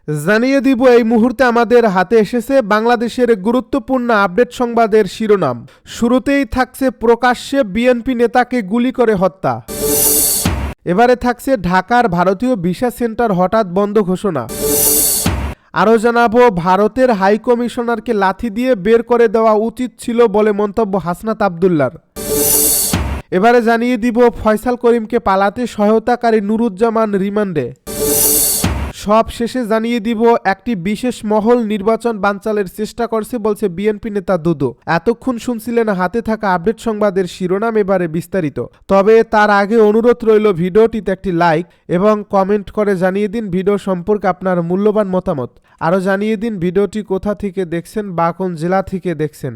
জানিয়ে দিব এই মুহূর্তে আমাদের হাতে এসেছে বাংলাদেশের গুরুত্বপূর্ণ আপডেট সংবাদের শিরোনাম। শুরুতেই থাকছে প্রকাশ্যে বিএনপি নেতাকে গুলি করে হত্যা। এবারে থাকছে ঢাকার ভারতীয় ভিসা সেন্টার হঠাৎ বন্ধ ঘোষণা। আরও জানাবো ভারতের হাই কমিশনারকে লাথি দিয়ে বের করে দেওয়া উচিত ছিল বলে মন্তব্য হাসনাত আবদুল্লার। এবারে জানিয়ে দিব ফয়সাল করিমকে পালাতে সহায়তাকারী নুরুজ্জামান রিমান্ডে। সব শেষে জানিয়ে দিব একটি বিশেষ মহল নির্বাচন বানচালের চেষ্টা করছে বলছে বিএনপি নেতা দুদু। এতক্ষণ শুনছিলেন হাতে থাকা আপডেট সংবাদের শিরোনাম, এবারে বিস্তারিত। তবে তার আগে অনুরোধ রইল ভিডিওটিতে একটি লাইক এবং কমেন্ট করে জানিয়ে দিন ভিডিও সম্পর্কে আপনার মূল্যবান মতামত। আরও জানিয়ে দিন ভিডিওটি কোথা থেকে দেখছেন বা কোন জেলা থেকে দেখছেন।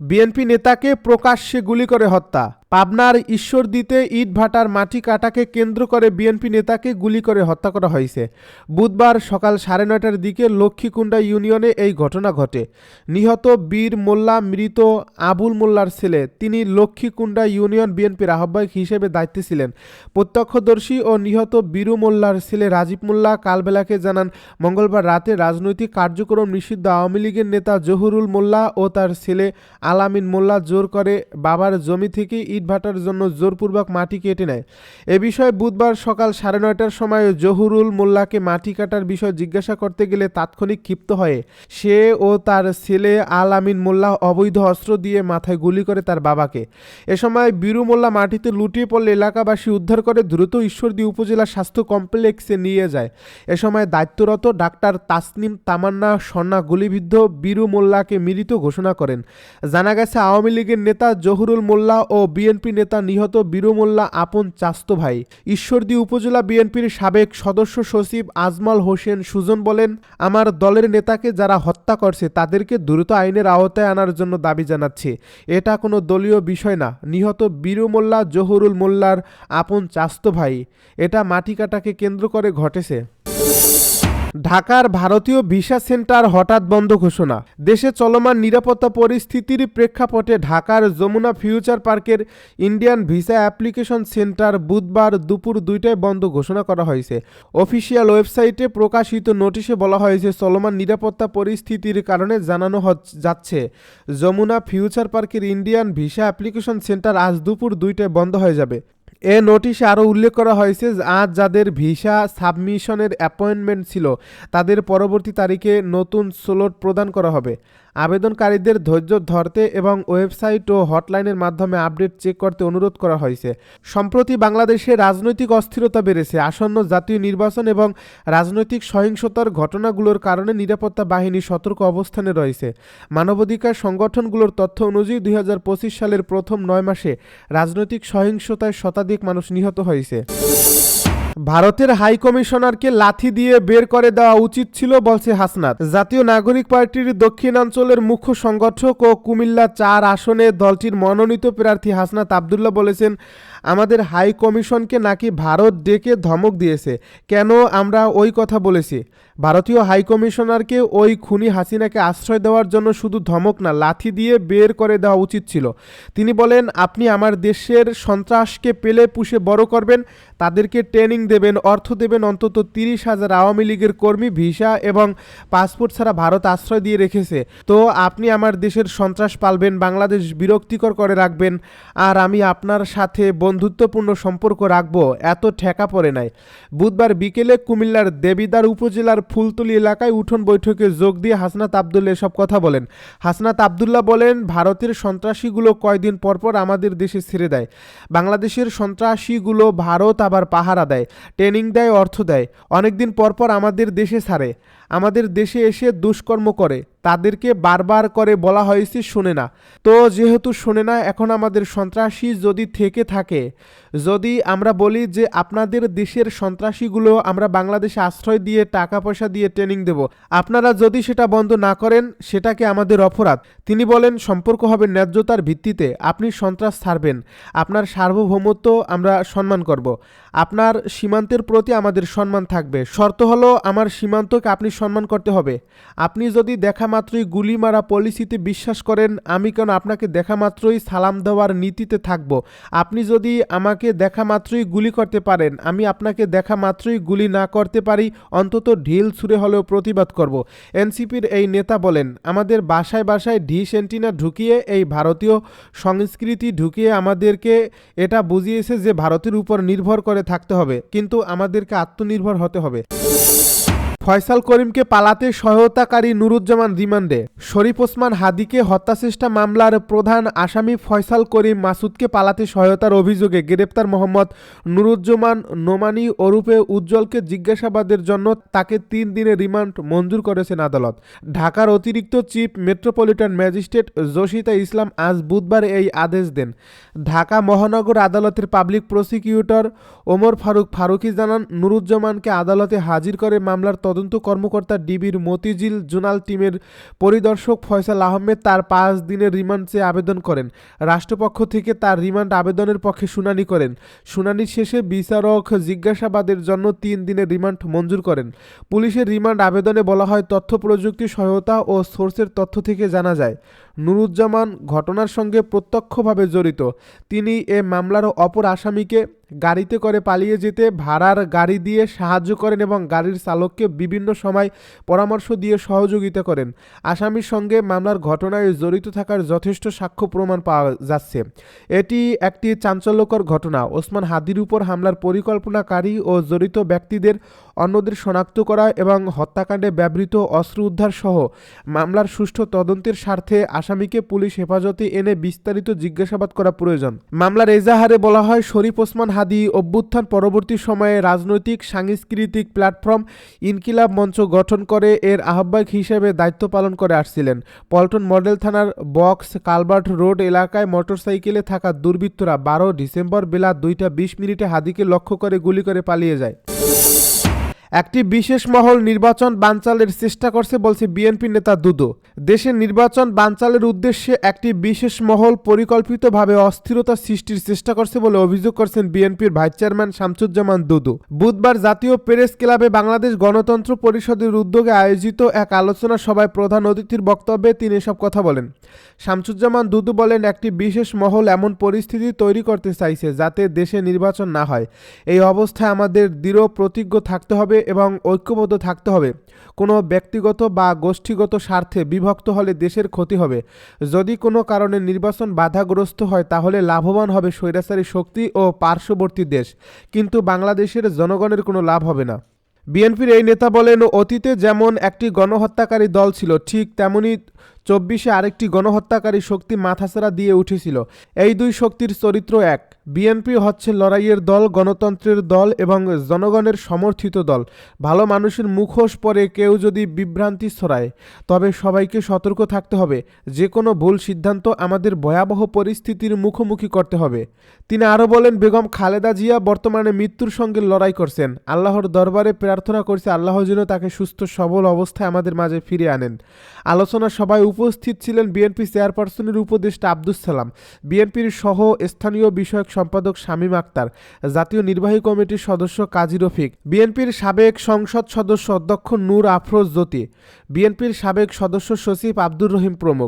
বিএনপি নেতাকে প্রকাশ্যে গুলি করে হত্যা। পাবনার ঈশ্বরদীতে ইটভাটার মাটি কাটাকে কেন্দ্র করে বিএনপি নেতাকে গুলি করে হত্যা করা হয়েছে। বুধবার সকাল 9:30টার দিকে লক্ষ্মীকুণ্ডা ইউনিয়নে এই ঘটনা ঘটে। নিহত বীর মোল্লা মৃত আবুল মোল্লার ছেলে। তিনি লক্ষ্মীকুণ্ডা ইউনিয়ন বিএনপির আহ্বায়ক হিসেবে দায়িত্বে ছিলেন। প্রত্যক্ষদর্শী ও নিহত বীরু মোল্লার ছেলে রাজীব মোল্লা কালবেলাকে জানান, মঙ্গলবার রাতে রাজনৈতিক কার্যক্রম নিষিদ্ধ আওয়ামী লীগের নেতা জহুরুল মোল্লা ও তার ছেলে আলামিন মোল্লা জোর করে বাবার জমি থেকে ইটভাটার জন্য জোরপূর্বক মাটি কেটে নেয়। এ বিষয়ে বুধবার সকাল 9:30টার সময় জহুরুল মোল্লাকে মাটি কাটার বিষয় জিজ্ঞাসা করতে গেলে তাৎক্ষণিক ক্ষিপ্ত হয়ে সে ও তার ছেলে আলামিন মোল্লা অবৈধ অস্ত্র দিয়ে মাথায় গুলি করে তার বাবাকে। এ সময় বীরু মোল্লা মাটিতে লুটিয়ে পড়লে এলাকাবাসী উদ্ধার করে দ্রুত ঈশ্বরদী উপজেলা স্বাস্থ্য কমপ্লেক্সে নিয়ে যায়। এ সময় দায়িত্বরত ডাক্তার তাসনিম তামান্না সন্না গুলিবিদ্ধ বীরু মোল্লাকে মৃত ঘোষণা করেন। জানা গেছে আওয়ামী লীগের নেতা জহুরুল মোল্লা ও বিএনপি নেতা নিহত বীরু মোল্লা আপন চাচতো ভাই। ঈশ্বরদী উপজেলা বিএনপির সাবেক সদস্য সচিব আজমাল হোসেন সুজন বলেন, আমার দলের নেতাকে যারা হত্যা করছে তাদেরকে দ্রুত আইনের আওতায় আনার জন্য দাবি জানাচ্ছি। এটা কোনো দলীয় বিষয় না। নিহত বীরু মোল্লা জহুরুল মোল্লার আপন চাচতো ভাই। এটা মাটি কাটাকে কেন্দ্র করে ঘটেছে। ঢাকার ভারতীয় ভিসা সেন্টার হঠাৎ বন্ধ ঘোষণা। দেশে চলমান নিরাপত্তা পরিস্থিতির প্রেক্ষাপটে ঢাকার যমুনা ফিউচার পার্কের ইন্ডিয়ান ভিসা অ্যাপ্লিকেশন সেন্টার বুধবার দুপুর 2টায় বন্ধ ঘোষণা করা হয়েছে। অফিসিয়াল ওয়েবসাইটে প্রকাশিত নোটিশে বলা হয়েছে, চলমান নিরাপত্তা পরিস্থিতির কারণে জানানো যাচ্ছে যমুনা ফিউচার পার্কের ইন্ডিয়ান ভিসা অ্যাপ্লিকেশন সেন্টার আজ দুপুর 2টায় বন্ধ হয়ে যাবে। এ নোটিশে আরও উল্লেখ করা হয়েছে, আজ যাদের ভিসা সাবমিশনের অ্যাপয়েন্টমেন্ট ছিল তাদের পরবর্তী তারিখে নতুন স্লট প্রদান করা হবে। আবেদনকারীদের ধৈর্য ধরতে এবং ওয়েবসাইট ও হটলাইনের মাধ্যমে আপডেট চেক করতে অনুরোধ করা হয়েছে। সম্প্রতি বাংলাদেশে রাজনৈতিক অস্থিরতা বেড়েছে। আসন্ন জাতীয় নির্বাচন এবং রাজনৈতিক সহিংসতার ঘটনাগুলোর কারণে নিরাপত্তা বাহিনী সতর্ক অবস্থানে রয়েছে। মানবাধিকার সংগঠনগুলোর তথ্য অনুযায়ী 2025 সালের প্রথম 9 মাসে রাজনৈতিক সহিংসতায় শতাধিক মানুষ নিহত হয়েছে। ভারতের হাই কমিশনারকে লাথি দিয়ে বের করে দেওয়া উচিত ছিল বলছে হাসনাত। জাতীয় নাগরিক পার্টির দক্ষিণাঞ্চলের মুখ্য সংগঠক ও কুমিল্লা 4 আসনে দলটির মনোনীত প্রার্থী হাসনাত আবদুল্লাহ বলেছেন, আমাদের হাই কমিশনকে নাকি ভারত ডেকে ধমক দিয়েছে। কেন আমরা ওই কথা বলেছি? ভারতীয় হাই কমিশনারকে ওই খুনি হাসিনাকে আশ্রয় দেওয়ার জন্য শুধু ধমক না, লাথি দিয়ে বের করে দেওয়া উচিত ছিল। তিনি বলেন, আপনি আমার দেশের সন্ত্রাসকে পেলে পুষে বড় করবেন, তাদেরকে ট্রেনিং দেবেন, অর্থ দেবেন। অন্তত 30,000 আওয়ামী লীগের কর্মী ভিসা এবং পাসপোর্ট ছাড়া ভারত আশ্রয় দিয়ে রেখেছে। তো আপনি আমার দেশের সন্ত্রাস পালবেন, বাংলাদেশ বিরক্তিকর করে রাখবেন, আর আমি আপনার সাথে বন্ধুত্বপূর্ণ সম্পর্ক রাখবো, এত ঠেকা পড়ে নাই। বুধবার বিকেলে কুমিল্লার দেবিদ্বার উপজেলার ফুলতলি এলাকায় উঠোন বৈঠকে যোগ দিয়ে হাসনাত আবদুল্লাহ এসব কথা বলেন। হাসনাত আবদুল্লাহ বলেন, ভারতের সন্ত্রাসীগুলো কয়দিন পরপর আমাদের দেশে ছেড়ে দেয়। বাংলাদেশের সন্ত্রাসীগুলো ভারত আবার পাহারা দেয়, ট্রেনিং দেয়, অর্থ দেয়, অনেকদিন পরপর আমাদের দেশে ছাড়ে, আমাদের দেশে এসে দুষ্কর্ম করে। তাদেরকে বারবার করে বলা হয়েছে, শোনে না। তো যেহেতু শোনে না, এখন আমাদের সন্ত্রাসী যদি থেকে থাকে, যদি আমরা বলি যে আপনাদের দেশের সন্ত্রাসীগুলো আমরা বাংলাদেশে আশ্রয় দিয়ে টাকা পয়সা দিয়ে ট্রেনিং দেব, আপনারা যদি সেটা বন্ধ না করেন সেটাকে আমাদের অপরাধ। তিনি বলেন, সম্পর্ক হবে ন্যায্যতার ভিত্তিতে। আপনি সন্ত্রাস ছাড়বেন, আপনার সার্বভৌমত্ব আমরা সম্মান করব। আপনার সীমান্তের প্রতি আমাদের সম্মান থাকবে। শর্ত হলো আমার সীমান্তকে আপনি সম্মান করতে হবে। আপনি যদি দেখা মাত্রই গুলি মারা পলিসিতে বিশ্বাস করেন, আমি কেন আপনাকে দেখা মাত্রই সালাম দেওয়ার নীতিতে থাকব? আপনি যদি আমাকে দেখা মাত্রই গুলি করতে পারেন, আমি আপনাকে দেখা মাত্রই গুলি না করতে পারি, অন্তত ঢিল ছুঁড়ে হলেও প্রতিবাদ করব। এনসিপির এই নেতা বলেন, আমাদের বাসায় বাসায় ডিশ অ্যান্টিনা ঢুকিয়ে এই ভারতীয় সংস্কৃতি ঢুকিয়ে আমাদেরকে এটা বুঝিয়েছে যে ভারতের উপর নির্ভর করে থাকতে হবে, কিন্তু আমাদেরকে আত্মনির্ভর হতে হবে। ফয়সাল করিমকে পালাতে সহায়তাকারী নুরুজ্জামান রিমান্ডে। শরীফ ওসমান হাদিকে হত্যাচেষ্টা মামলার প্রধান আসামি ফয়সাল করিম মাসুদকে পালাতে সহায়তার অভিযোগে গ্রেপ্তার মোহাম্মদ নুরুজ্জামান নোমানী ওরফে উজ্জ্বলকে জিজ্ঞাসাবাদের জন্য তাকে 3 দিনের রিমান্ড মঞ্জুর করেছেন আদালত। ঢাকার অতিরিক্ত চিফ মেট্রোপলিটন ম্যাজিস্ট্রেট জসিতা ইসলাম আজ বুধবার এই আদেশ দেন। ঢাকা মহানগর আদালতের পাবলিক প্রসিকিউটর ওমর ফারুকি জানান, নুরুজ্জামানকে আদালতে হাজির করে মামলার তদন্ত কর্মকর্তা ডিবির মতিঝিল জোনাল টিমের পরিদর্শক ফয়সাল আহমেদ তার 5 দিনের রিমান্ড চেয়ে আবেদন করেন। রাষ্ট্রপক্ষ থেকে তার রিমান্ড আবেদনের পক্ষে শুনানি করেন। শুনানির শেষে বিচারক জিজ্ঞাসাবাদের জন্য 3 দিনের রিমান্ড মঞ্জুর করেন। পুলিশের রিমান্ড আবেদনে বলা হয়, তথ্য প্রযুক্তি সহায়তা ও সোর্সের তথ্য থেকে জানা যায় নুরুজ্জামান ঘটনার সঙ্গে প্রত্যক্ষভাবে জড়িত। তিনি এ মামলার অপর আসামিকে গাড়িতে করে পালিয়ে যেতে ভাড়ার গাড়ি দিয়ে সাহায্য করেন এবং গাড়ির চালককে বিভিন্ন সময় পরামর্শ দিয়ে সহযোগিতা করেন। আসামির সঙ্গে মামলার ঘটনায় জড়িত থাকার যথেষ্ট সাক্ষ্য প্রমাণ পাওয়া যাচ্ছে। এটি একটি চাঞ্চল্যকর ঘটনা। ওসমান হাদির উপর হামলার পরিকল্পনাকারী ও জড়িত ব্যক্তিদের অন্যদের শনাক্ত করা এবং হত্যাকাণ্ডে ব্যবহৃত অস্ত্র উদ্ধার সহ মামলার সুষ্ঠু তদন্তের স্বার্থে আসামিকে পুলিশ হেফাজতে এনে বিস্তারিত জিজ্ঞাসাবাদ করা প্রয়োজন। মামলার এজাহারে বলা হয়, শরীফ ওসমান হাদি অভ্যুত্থান পরবর্তী সময়ে রাজনৈতিক সাংস্কৃতিক প্ল্যাটফর্ম ইনকিলাব মঞ্চ গঠন করে এর আহ্বায়ক হিসেবে দায়িত্ব পালন করে আসছিলেন। পল্টন মডেল থানার বক্স কালভার্ট রোড এলাকায় মোটরসাইকেলে থাকা দুর্বৃত্তরা 12 ডিসেম্বর বেলা 2:20 হাদিকে লক্ষ্য করে গুলি করে পালিয়ে যায়। একটি বিশেষ মহল নির্বাচন বানচালের চেষ্টা করছে বলছে বিএনপি নেতা দুদু। দেশের নির্বাচন বানচালের উদ্দেশ্যে একটি বিশেষ মহল পরিকল্পিতভাবে অস্থিরতা সৃষ্টির চেষ্টা করছে বলে অভিযোগ করেছেন বিএনপির ভাইস চেয়ারম্যান শামসুজ্জামান দুদু। বুধবার জাতীয় প্রেস ক্লাবে বাংলাদেশ গণতন্ত্র পরিষদের উদ্যোগে আয়োজিত এক আলোচনা সভায় প্রধান অতিথির বক্তব্যে তিনি এসব কথা বলেন। শামসুজ্জামান দুদু বলেন, একটি বিশেষ মহল এমন পরিস্থিতি তৈরি করতে চাইছে যাতে দেশে নির্বাচন না হয়। এই অবস্থায় আমাদের দৃঢ় প্রতিজ্ঞ থাকতে হবে এবং ঐক্যবদ্ধ থাকতে হবে। কোনো ব্যক্তিগত বা গোষ্ঠীগত স্বার্থে বিভক্ত হলে দেশের ক্ষতি হবে। যদি কোনো কারণে নির্বাচন বাধাগ্রস্ত হয় তাহলে লাভবান হবে স্বৈরাচারী শক্তি ও পার্শ্ববর্তী দেশ, কিন্তু বাংলাদেশের জনগণের কোনো লাভ হবে না। বিএনপির এই নেতা বলেন, অতীতে যেমন একটি গণহত্যাকারী দল ছিল, ঠিক তেমনি 24-এ আরেকটি গণহত্যাকারী শক্তি মাথাছাড়া দিয়ে উঠেছিল। এই দুই শক্তির চরিত্র এক। বিএনপি হচ্ছে লড়াইয়ের দল, গণতন্ত্রের দল এবং জনগণের সমর্থিত দল। ভালো মানুষের মুখোশ পরে কেউ যদি বিভ্রান্তি ছড়ায়, তবে সবাইকে সতর্ক থাকতে হবে। যে কোনো ভুল সিদ্ধান্ত আমাদের ভয়াবহ পরিস্থিতির মুখোমুখি করতে হবে। তিনি আরও বলেন, বেগম খালেদা জিয়া বর্তমানে মৃত্যুর সঙ্গে লড়াই করছেন। আল্লাহর দরবারে প্রার্থনা করছে আল্লাহ যেন তাকে সুস্থ সবল অবস্থায় আমাদের মাঝে ফিরিয়ে আনেন। আলোচনা সভায় উপস্থিত ছিলেন বিএনপি চেয়ারপারসনের উপদেষ্টা আব্দুস সালাম, বিএনপির সহ স্থানীয় বিষয়ক সম্পাদক শামীম আক্তার, জাতীয় নির্বাহী কমিটির সদস্য কাজী রফিক, বিএনপির সাবেক সংসদ সদস্য অধ্যক্ষ নূর আফরোজ জ্যোতি, বিএনপির সাবেক সদস্য সচিব আব্দুর রহিম প্রমুখ।